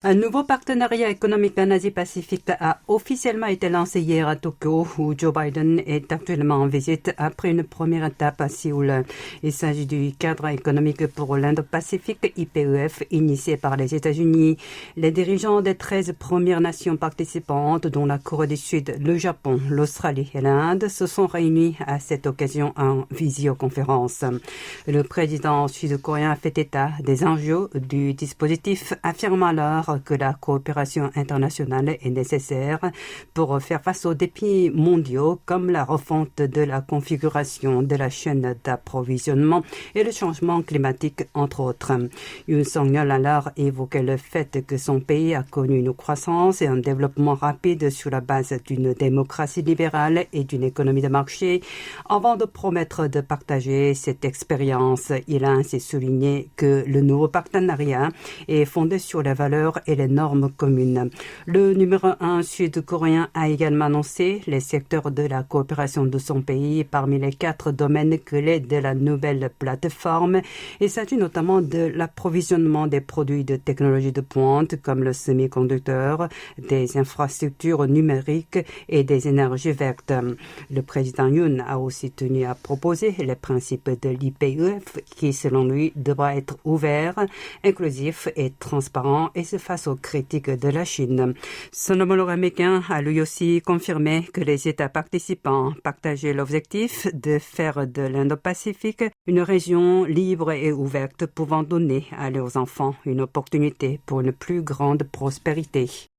Un nouveau partenariat économique en Asie-Pacifique a officiellement été lancé hier à Tokyo, où Joe Biden est actuellement en visite après une première étape à Séoul. Il s'agit du cadre économique pour l'Indo-Pacifique, IPEF, initié par les États-Unis. Les dirigeants des 13 premières nations participantes, dont la Corée du Sud, le Japon, l'Australie et l'Inde, se sont réunis à cette occasion en visioconférence. Le président sud-coréen a fait état des enjeux du dispositif, affirmant alors que la coopération internationale est nécessaire pour faire face aux défis mondiaux comme la refonte de la configuration de la chaîne d'approvisionnement et le changement climatique, entre autres. Yoon Suk-yeol a alors évoqué le fait que son pays a connu une croissance et un développement rapide sur la base d'une démocratie libérale et d'une économie de marché, avant de promettre de partager cette expérience. Il a ainsi souligné que le nouveau partenariat est fondé sur les valeurs et les normes communes. Le numéro 1 sud-coréen a également annoncé les secteurs de la coopération de son pays parmi les 4 domaines clés de la nouvelle plateforme. Il s'agit notamment de l'approvisionnement des produits de technologie de pointe comme le semi-conducteur, des infrastructures numériques et des énergies vertes. Le président Yoon a aussi tenu à proposer les principes de l'IPEF qui, selon lui, devra être ouvert, inclusif et transparent et se face aux critiques de la Chine. Son homologue américain a lui aussi confirmé que les États participants partageaient l'objectif de faire de l'Indo-Pacifique une région libre et ouverte pouvant donner à leurs enfants une opportunité pour une plus grande prospérité.